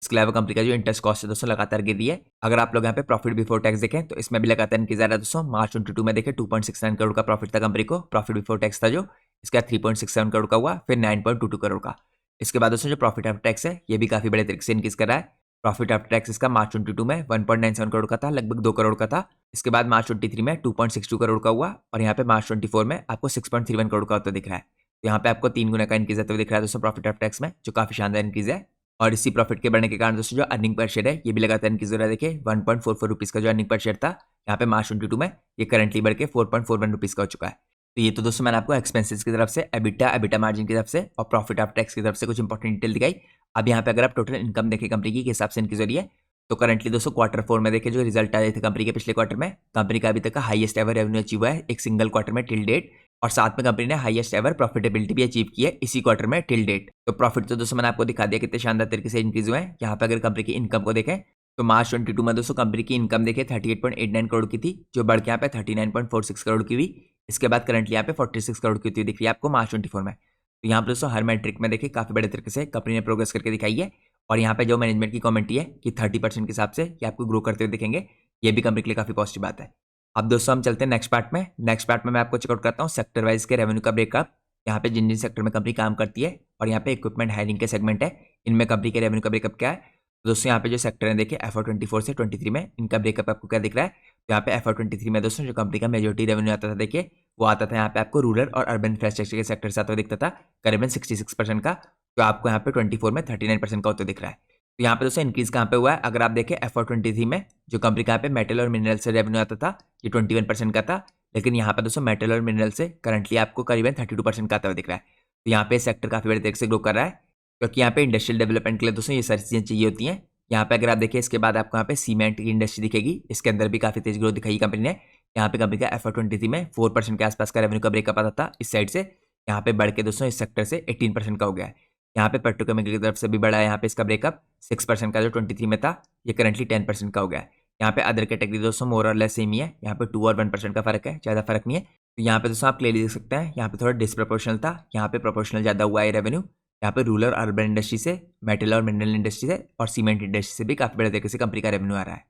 इसके अलावा कंपनी का जो इंटरेस्ट कॉस्ट है दोस्तों लगातार गिर रही है। अगर आप लोग यहाँ पे प्रॉफिट बिफोर टैक्स देखें तो इसमें भी लगातार इनकी ज्यादा दोस्तों मार्च 22 में देखें 2.69 करोड़ का प्रॉफिट था कंपनी को, प्रॉफिट बिफोर टैक्स था जो इसका 3.67 करोड़ का हुआ, फिर 9.22 करोड़ का। इसके बाद दोस्तों जो प्रॉफिट आफ्टर टैक्स है ये भी काफी बड़े तरीके से इंक्रीज कर रहा है। प्रॉफिट आफ्टर टैक्स इसका मार्च 22 में 1.97 करोड़ का था, लगभग 2 करोड़ का था। इसके बाद मार्च 23 में 2.62 करोड़ का हुआ और यहाँ पे मार्च 24 में आपको 6.31 करोड़ का होता दिख रहा है। तो यहाँ पे आपको 3 गुना का इंक्रीज होता हुआ दिख रहा है दोस्तों प्रॉफिट आफ्टर टैक्स में, जो काफी शानदार इंक्रीज है। और इसी प्रॉफिट के बढ़ने के कारण दोस्तों जो अर्निंग पर शेयर है ये भी लगातार इंक्रीज हो रहा है। देखिए 1.44 रुपीज का जो अर्निंग पर शेयर था यहाँ पे मार्च 22 में, ये करंटली बढ़ के 4.41 रुपीज का हो चुका है। तो ये तो दोस्तों मैंने आपको एक्सपेंसेस की तरफ से, एबिटा मार्जिन की तरफ से और प्रॉफिट आफ्टर टैक्स की तरफ से कुछ इंपॉर्टेंट डिटेल दिखाई। अब यहाँ पे अगर आप टोटल इनकम देखें कंपनी की हिसाब से इंक्रीज हो रही है। तो करंटली दोस्तों Q4 में देखिए जो रिजल्ट आए थे कंपनी के पिछले क्वार्टर में, कंपनी का अभी तक का हाईएस्ट एवर रेवेन्यू अचीव हुआ है एक सिंगल क्वार्टर में टिल डेट, और साथ में कंपनी ने हाईएस्ट एवर प्रॉफिटेबिलिटी भी अचीव की है इसी क्वार्टर में टिल डेट। तो प्रॉफिट तो दोस्तों मैंने आपको दिखा दिया कितने शानदार तरीके से इंक्रीज हुए हैं। यहाँ पे अगर कंपनी की इनकम को देखें तो मार्च 22 में दोस्तों कंपनी की इनकम देखिए 38.89 करोड़ की थी, जो बढ़ के यहाँ पे 39.46 करोड़ की हुई। इसके बाद करंटली यहाँ पे 46 करोड़ की हुई दिख रही है आपको मार्च 24 में। तो यहाँ पर दोस्तों हर मैट्रिक में देखिए काफी बड़े तरीके से कंपनी ने प्रोग्रेस करके दिखाई है। और यहाँ पे जो मैनेजमेंट की कमेंट्री है कि 30% के हिसाब से ये आपको ग्रो करते हुए दिखेंगे, ये भी कंपनी के लिए काफी पॉजिटिव बात है। अब दोस्तों हम चलते हैं नेक्स्ट पार्ट में। नेक्स्ट पार्ट में मैं आपको चेकआउट करता हूँ सेक्टर वाइज के रेवेन्यू का ब्रेकअप, यहाँ पे जिन जिन सेक्टर में कंपनी काम करती है और यहाँ पे इक्विपमेंट हायरिंग के सेगमेंट है, इनमें कंपनी के रेवेन्यू का ब्रेकअप क्या है। तो दोस्तों यहाँ पे जो सेक्टर है देखिए FY24 से 23 में इनका ब्रेकअप आपको क्या दिख रहा है। तो यहाँ पे FY23 में दोस्तों जो कंपनी का मेजोरिटी रेवेन्यू आता था देखिए वो आता था यहाँ पे आपको रूरल और अर्बन इंफ्रास्ट्रक्चर के सेक्टर से आता हुआ दिखता था करीबन 66% का, तो आपको यहाँ पे 24 में 39% का होता दिख रहा है। तो यहाँ पे दोस्तों इंक्रीज कहाँ पे हुआ है, अगर आप देखें FY23 में जो कंपनी का यहाँ पे मेटल और मिनरल से रेवेन्यू आता था ये 21% का था, लेकिन यहाँ पे दोस्तों मेटल और मिनरल से करंटली आपको करीबन 32% का आता हुआ दिख रहा है। तो यहाँ पे सेक्टर काफी बड़े तरीके से ग्रो कर रहा है, क्योंकि यहाँ पे इंडस्ट्रियल डेवलपमेंट के लिए दोस्तों ये सारी चीजें चाहिए होती हैं। यहाँ पे अगर आप देखिए इसके बाद आपको यहाँ पे सीमेंट की इंडस्ट्री दिखेगी, इसके अंदर भी काफी तेज ग्रोथ दिखाई कंपनी ने। यहाँ पे कंपनी का FY23 में 4% के आसपास का रेवेन्यू का ब्रेकअप आता था इस साइड से, यहाँ पे बढ़ के दोस्तों इस सेक्टर से 18% का हो गया है। यहाँ पे पेट्रोकेमिकल की तरफ से भी बढ़ा है, यहाँ पे इसका ब्रेकअप 6% का जो 23 में था ये करंटली 10% का हो गया है। यहाँ पे अदर कैटेगरी दोस्तों मोर और लेस सेम ही है, यहाँ पे 2 और 1% का फर्क है, ज्यादा फर्क नहीं है। तो यहाँ पे दोस्तों आप क्लियरली देख सकते हैं यहाँ पे थोड़ा डिसप्रोपोर्शनल था, यहाँ पे प्रोपोर्शनल ज्यादा हुआ है रेवेन्यू। यहाँ पे रूरल और अर्बन इंडस्ट्री से, मेटल और मिनरल इंडस्ट्री से और सीमेंट इंडस्ट्री से भी काफी बड़े तरीके से कंपनी का रेवेन्यू आ रहा है।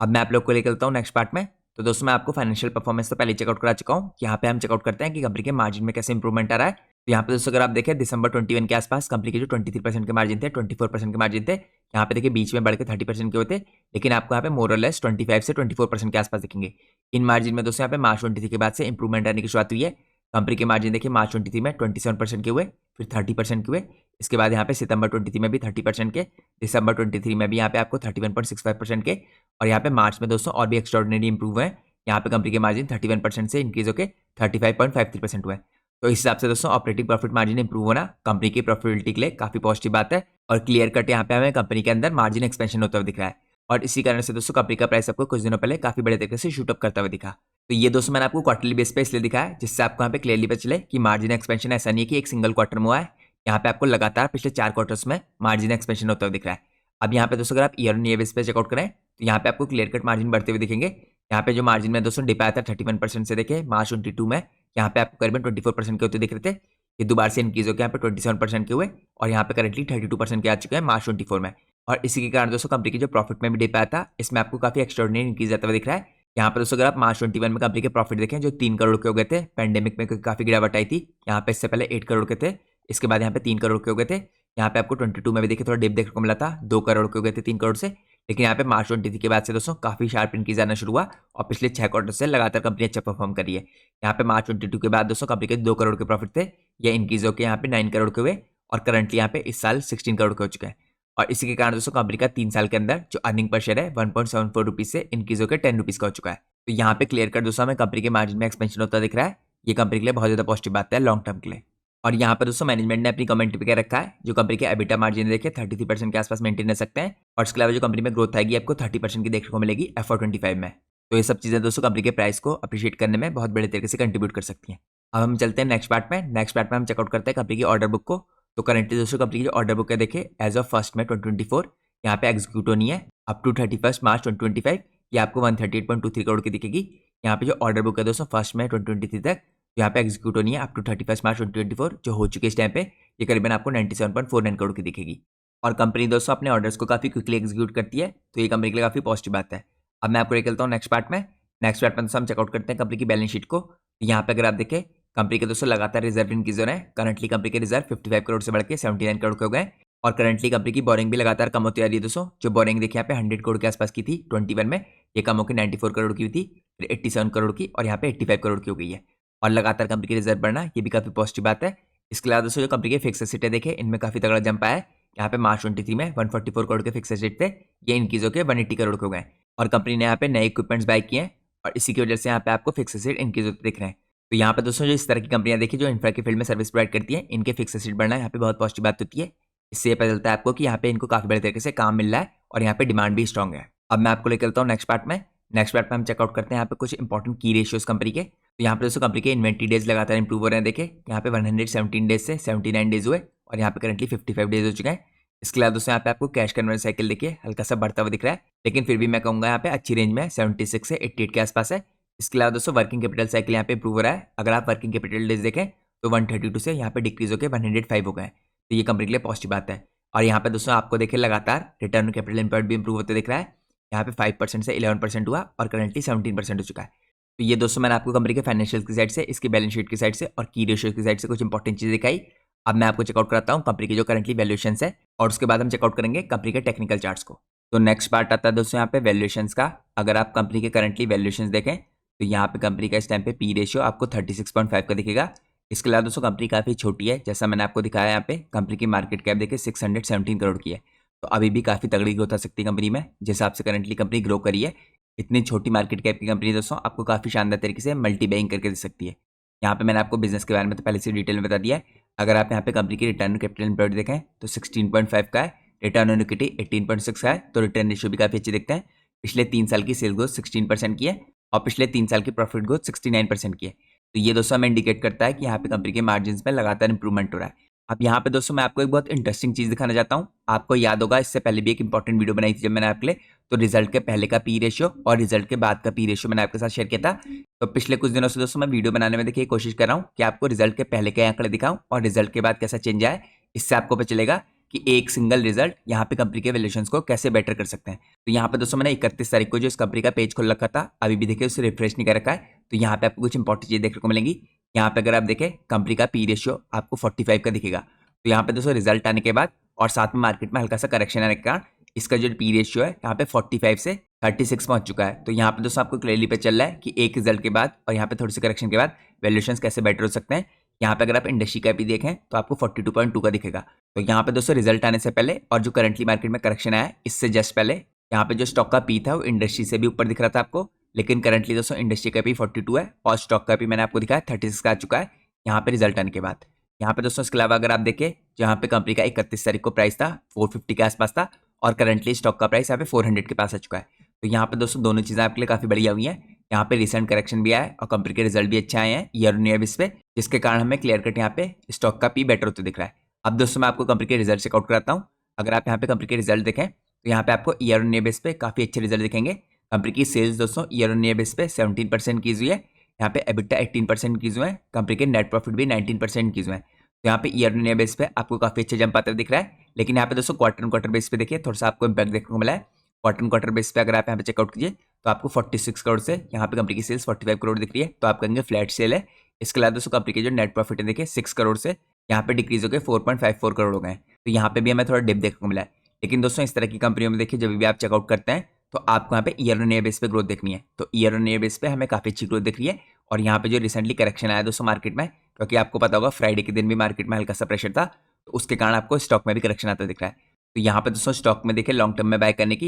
अब मैं आप लोग को लेकर चलता हूँ नेक्स्ट पार्ट में। तो दोस्तों मैं आपको फाइनेंशियल परफॉर्मेंस तो पहले चेकआउट करा चुका हूँ, यहाँ पे हम चेकआउट करते हैं कि कंपनी के मार्जिन में कैसे इंप्रूवमेंट आ रहा है। तो यहाँ पे दोस्तों अगर आप देखें दिसंबर 21 के आसपास कंपनी के जो 23% के मार्जिन थे 24% के मार्जिन थे, यहाँ पे देखिए बीच में बढ़ के 30% के होते, लेकिन आपको यहाँ पे मोर और लेस 25 से 24% के आसपास दिखेंगे। इन मार्जिन में दोस्तों यहाँ पे मार्च 23 के बाद से इंप्रूवमेंट आने की शुरुआत हुई है। कंपनी के मार्जिन देखिए मार्च 23 में 27% के हुए, फिर 30% के हुए, इसके बाद यहाँ पे सितंबर 23 में भी 30% के, दिसंबर 23 में भी यहाँ पे आपको 31.65% के, और यहाँ पे मार्च में दोस्तों और भी एक्स्ट्राऑर्डिनरी इंप्रूव हुए हैं। यहाँ पे कंपनी के मार्जिन 31% से इंक्रीज होकर 35.53% हुए। तो इस हिसाब से दोस्तों ऑपरेटिंग प्रॉफिट मार्जिन इंप्रूव होना कंपनी की प्रॉफिटेबिलिटी के लिए काफी पॉजिटिव बात है, और क्लियर कट यहाँ पे हमें कंपनी के अंदर मार्जिन एक्सपेंशन होता हुआ दिख रहा है। और इसी कारण से दोस्तों कंपनी का प्राइस आपको कुछ दिनों पहले काफी बड़े तरीके से शूट अप करता हुआ दिखा। तो ये दोस्तों मैंने आपको क्वार्टरली बेस पे इसलिए दिखाया जिससे आपको यहाँ पे क्लियरली पता चले कि मार्जिन एक्सपेंशन ऐसा नहीं है कि एक सिंगल क्वार्टर में हुआ है, यहाँ पे आपको लगातार पिछले 4 क्वार्टर्स में मार्जिन एक्सपेंशन होता हुआ दिख रहा है। अब यहाँ पे दोस्तों अगर आप ईयर ऑन ईयर बेस पे चेकआउट करें तो यहाँ पे आपको क्लियर कट मार्जिन बढ़ते हुए दिखेंगे। यहाँ पे जो मार्जिन में दोस्तों डिप आया था 31% से देखे मार्च 22 में, यहाँ पे आपको करीबन 24% के होते दिख रहे थे। ये दोबारा से इंक्रीज होकर यहाँ पे 27% के हुए और यहाँ पे करेंटली 32% के आ चुके हैं मार्च 24 में। और इसी के कारण दोस्तों कंपनी की जो प्रॉफिट में भी डिप आया था, इसमें आपको काफी एक्स्ट्राऑर्डिनरी इंक्रीज आता हुआ दिख रहा है। यहाँ पे दोस्तों अगर आप मार्च 21 में कंपनी के प्रॉफिट देखें जो 3 करोड़ के हो गए थे, पेंडेमिक में काफी गिरावट आई थी। यहाँ पे इससे पहले 8 करोड़ के थे, इसके बाद यहाँ पे 3 करोड़ के हो गए थे। यहाँ पे आपको 22 में भी देखिए थोड़ा डिप देखने को मिला था, 2 करोड़ के हो गए थे 3 करोड़ से। लेकिन यहाँ पे मार्च 23 के बाद से दोस्तों काफी शार्प इंक्रीज आना शुरू हुआ और पिछले 6 क्वार्टर से लगातार कंपनी अच्छा परफॉर्म करी है। यहाँ पे मार्च 22 के बाद दोस्तों कंपनी के 2 करोड़ के प्रॉफिट थे, ये इंक्रीज होकर यहाँ पे 9 करोड़ के हुए और करंटली यहाँ पे इस साल 16 करोड़ के हो चुके हैं। और इसी के कारण दोस्तों कंपनी का 3 साल के अंदर जो अर्निंग पर शेयर है 1.74 रुपीज से इंक्रीज होकर 10 रुपीज का हो चुका है। तो यहाँ पे क्लियर कर दोस्तों हमें कंपनी के मार्जिन में एक्सपेंशन होता दिख रहा है। ये कंपनी के लिए बहुत ज्यादा पॉजिटिव बात है लॉन्ग टर्म के लिए। और यहाँ पे दोस्तों मैनेजमेंट ने अपनी कमेंट पे क्या रखा है, जो कंपनी के एबिटा मार्जिन देखे 33% के आसपास मेंटेन रह सकते हैं और इसके अलावा जो कंपनी में ग्रोथ आएगी आपको 30% की देखने को मिलेगी FY25 में। तो ये सब चीजें दोस्तों कंपनी के प्राइस को अप्रिशिएट करने में बहुत बड़े तरीके से कंट्रीब्यूट कर सकती हैं। अब हम चलते हैं नेक्स्ट पार्ट में। नेक्स्ट पार्ट में हम चेकआउट करते हैं कंपनी की ऑर्डर बुक को। तो करंटली दोस्तों कंपनी की जो ऑर्डर बुक है देखे एज ऑफ 1 मई 2024 यहाँ पे एग्जीक्यूट होनी है अप टू 31 मार्च 2025, ये आपको 138.23 करोड़ की दिखेगी। यहाँ पे जो ऑर्डर बुक है दोस्तों 1 मई 2023 तक यहाँ पे एग्जीक्यूट होनी है अप टू 31 मार्च 2024 जो हो चुके इस टाइम पे, ये करीबन आपको 97.49 करोड़ की दिखेगी। और कंपनी दोस्तों अपने ऑर्डर्स को काफी क्विकली एग्जीक्यूट करती है, तो ये कंपनी के लिए काफी पॉजिटिव बात है। अब मैं आपको लेकर चलता हूँ नेक्स्ट पार्ट में। नेक्स्ट पार्ट में दोस्तों हम चेकआउट करते हैं कंपनी की बैलेंस शीट को। यहाँ पे अगर आप देखें कंपनी के दोस्तों लगातार रिजर्व इंक्रीज हो रहे हैं। करंटली कंपनी के रिजर्व 55 करोड़ से बढ़ के 79 करोड़ के हो गए और करंटली कंपनी की बोरिंग भी लगातार कम होती आ रही है दोस्तों। जो बोरिंग देखिए यहाँ पे 100 करोड़ के आसपास की थी 21 में, ये कम होकर 94 करोड़ की हुई थी, फिर 87 करोड़ की और यहाँ पे 85 करोड़ की हो गई है। और लगातार कंपनी की रिजर्व बढ़ना ये भी काफी पॉजिटिव बात है। इसके अलावा दोस्तों जो कंपनी के फिक्स एसेट देखे इनमें काफी तगड़ा जंप आया है। यहाँ पे मार्च 23 में 144 करोड़ के फिक्स एसेट थे, ये इंक्रीज होकर 180 करोड़ के हो गए और कंपनी ने यहाँ पे नए इक्विपमेंट्स बाय किए हैं और इसी की वजह से यहाँ पे आपको फिक्स एसेट इंक्रीज होते दिख रहे हैं। तो यहाँ पे दोस्तों जो इस तरह की कंपनियां देखी जो इंफ्रा के फील्ड में सर्विस प्रोवाइड करती हैं, इनके फिक्स एसेट बढ़ना यहाँ पे बहुत पॉजिटिव बात होती है। इससे पता चलता है आपको कि यहाँ पे इनको काफी बड़े तरीके से काम मिल रहा है और यहाँ पे डिमांड भी स्ट्रॉग है। अब मैं आपको लेकर चलता हूँ नेक्स्ट पार्ट में। नेक्स्ट पार्ट में हम चेकआउट करते हैं यहाँ पे कुछ इंपॉर्टेंट की रेशियोज कंपनी के। तो यहाँ पे दोस्तों कंपनी के इन्वेंट्री डेज लगातार इंप्रूव हो रहे हैं। देखे यहाँ पे 117 डेज से 79 डेज हुए और यहाँ पे करंटली 55 डेज हो चुके हैं। इसके अलावा दोस्तों यहाँ पे आपको कैश कन्वर्जन साइकिल देखिए हल्का सा बढ़ता हुआ दिख रहा है, लेकिन फिर भी मैं कहूँगा यहाँ पे अच्छी रेंज में 76 से 88 के आसपास है। इसके अलावा दोस्तों वर्किंग कैपिटल साइकिल यहाँ पे इंप्रूव हो रहा है। अगर आप वर्किंग कैपिटल डेज देखें तो 132 से यहाँ पे डिक्रीज होकर 105 हो गए, तो ये कंपनी के लिए पॉजिटिव बात है। और यहाँ पे दोस्तों आपको देखें लगातार रिटर्न ऑन कैपिटल एम्प्लॉयड भी इंप्रूव होते दिख रहा है। यहाँ पे 5% से 11% हुआ और करंटली 17% हो चुका है। तो ये दोस्तों मैंने आपको कंपनी के फाइनेंशियल की साइड से, इसकी बैलेंस शीट की साइड से और की रेशियो की साइड से कुछ इंपॉर्टेंट चीजें दिखाई। अब मैं आपको चेकआउट कराता हूँ कंपनी की जो करंटली वैल्यूएशन है और उसके बाद हम चेकआउट करेंगे कंपनी के टेक्निकल चार्ट्स को। तो नेक्स्ट पार्ट आता है दोस्तों यहाँ पे वैल्यूएशंस का। अगर आप कंपनी के करंटली वैल्यूएशंस देखें तो यहाँ पे कंपनी का इस टाइम पे पी रेशियो आपको 36.5 का दिखेगा। इसके अलावा दोस्तों कंपनी काफी छोटी है, जैसा मैंने आपको दिखाया यहाँ पे कंपनी की मार्केट कैप देखिए 617 करोड़ की है, तो अभी भी काफी तगड़ी ग्रोथ आ सकती है कंपनी में जिस हिसाब से करंटली कंपनी ग्रो करी है। इतनी छोटी मार्केट कैप की कंपनी दोस्तों आपको काफी शानदार तरीके से मल्टी बैगिंग करके दे सकती है। यहाँ पे मैंने आपको बिजनेस के बारे में तो पहले से डिटेल में बता दिया है। अगर आप यहाँ पे कंपनी की रिटर्न ऑन कैपिटल एम्प्लॉयड देखें तो 16.5 का है, रिटर्न ऑन इक्विटी 18.6 का है, तो रिटर्न रेशियो भी काफी अच्छे दिखते हैं। पिछले 3 साल की सेल ग्रोथ 16% की है और पिछले 3 साल की प्रॉफिट ग्रोथ 69% की है। तो ये दोस्तों हमें इंडिकेट करता है कि यहाँ पे कंपनी के मार्जिन में लगातार इंप्रूवमेंट हो रहा है। अब यहाँ पे दोस्तों मैं आपको एक बहुत इंटरेस्टिंग चीज दिखाना चाहता हूँ। आपको याद होगा इससे पहले भी एक इंपॉर्टेंट वीडियो बनाई थी जब मैंने आपके लिए, तो रिजल्ट के पहले का पी रेशियो और रिजल्ट के बाद का पी रेशियो मैंने आपके साथ शेयर किया था। तो पिछले कुछ दिनों से दोस्तों मैं वीडियो बनाने में देखिए कोशिश कर रहा हूँ कि आपको रिजल्ट के पहले के आंकड़े दिखाऊं और रिजल्ट के बाद कैसा चेंज आए। इससे आपको पता चलेगा कि एक सिंगल रिजल्ट यहाँ पे कंपनी के वैल्यूएशंस को कैसे बेटर कर सकते हैं। तो यहाँ पे दोस्तों मैंने 31 तारीख को जो इस कंपनी का पेज खोल रखा था, अभी भी देखिए उसे रिफ्रेश नहीं कर रखा है, तो यहाँ पे आपको कुछ इंपॉर्टेंट चीजें देखने को मिलेंगी। यहाँ पे अगर आप देखें कंपनी का पी रेशियो आपको 45 का दिखेगा। तो यहाँ पे दोस्तों रिजल्ट आने के बाद और साथ में मार्केट में हल्का सा करेक्शन आने के कारण इसका जो पी रेशियो है यहाँ पे 45 से 36 पहुंच चुका है। तो यहाँ पे दोस्तों आपको क्लियरली पे चल रहा है कि एक रिजल्ट के बाद और यहाँ पे थोड़ी सी करेक्शन के बाद वैल्यूएशंस कैसे बेटर हो सकते हैं। यहाँ पे अगर आप इंडस्ट्री का भी देखें तो आपको 42.2 का दिखेगा। तो यहाँ पे दोस्तों रिजल्ट आने से पहले और जो करंटली मार्केट में करेक्शन आया इससे जस्ट पहले यहाँ पे जो स्टॉक का पी था वो इंडस्ट्री से भी ऊपर दिख रहा था आपको, लेकिन करंटली दोस्तों इंडस्ट्री का पी 42 है और स्टॉक का पी मैंने आपको दिखाया 36 का आ चुका है यहाँ पे रिजल्ट आने के बाद। यहाँ पे दोस्तों इसके अलावा अगर आप देखें जहाँ पे कंपनी का 31 तारीख को प्राइस था 450 के आसपास था और करंटली स्टॉक का प्राइस यहाँ पे 400 के पास आ चुका है। तो यहाँ पे दोस्तों दोनों चीजें आपके लिए काफी बढ़िया हुई हैं। यहाँ पे रिसेंट करेक्शन भी आया है और कंपनी के रिजल्ट भी अच्छे आए हैं ईयर ऑन ईयर बेस पे, जिसके कारण हमें क्लियर कट यहाँ पे स्टॉक का पी बेटर होते दिख रहा है। अब दोस्तों मैं आपको कंपनी के रिजल्ट चेकआउट कराता हूँ। अगर आप यहाँ पे कंपनी के रिजल्ट देखें तो यहाँ पे आपको ईयर ऑन ईयर बेस पे काफी अच्छे रिजल्ट दिखेंगे। कंपनी की सेल्स दोस्तों ईयर ऑन ईयर बेस पे 17% की हुई है। यहाँ पे एबिटा 18% की हुए हैं। कंपनी के नेट प्रॉफिट भी 19% की हुए हैं। तो यहाँ पे ईयर ऑन ईयर बेस पे आपको काफी अच्छा जंप आता दिख रहा है। लेकिन यहाँ पे दोस्तों क्वार्टर ऑन क्वार्टर बेस पे देखिए थोड़ा सा आपको इम्पैक्ट देखने को मिला है। क्वार्टर ऑन क्वार्टर बेस पे अगर आप यहाँ पे चेकआउट कीजिए तो आपको 46 करोड़ से यहाँ पे कंपनी की सेल्स 45 करोड़ दिख रही है। तो आप कहेंगे फ्लैट सेल है। इसके अलावा दोस्तों कंपनी के जो नेट प्रॉफिट है देखिए 6 करोड़ से यहाँ पे डिक्रीज हो गए 4.54 करोड़ हो गए। तो यहाँ पे भी हमें थोड़ा डिप देखने को मिला है। लेकिन दोस्तों इस तरह की कंपनियों में देखिए जब भी आप चेकआउट करते हैं तो आपको यहाँ पे ईयर ऑन ईयर बेस पे ग्रोथ देखनी है। तो ईयर ऑन ईयर बेस पे हमें काफी अच्छी ग्रोथ दिख रही है। और यहाँ पे जो रिसेंटली करेक्शन आया दोस्तों मार्केट में, क्योंकि आपको पता होगा फ्राइडे के दिन भी मार्केट में हल्का सा प्रेशर था, तो उसके कारण आपको स्टॉक में भी करेक्शन आता दिख रहा है। तो यहाँ पे दोस्तों स्टॉक में देखिए लॉन्ग टर्म में बाय करने की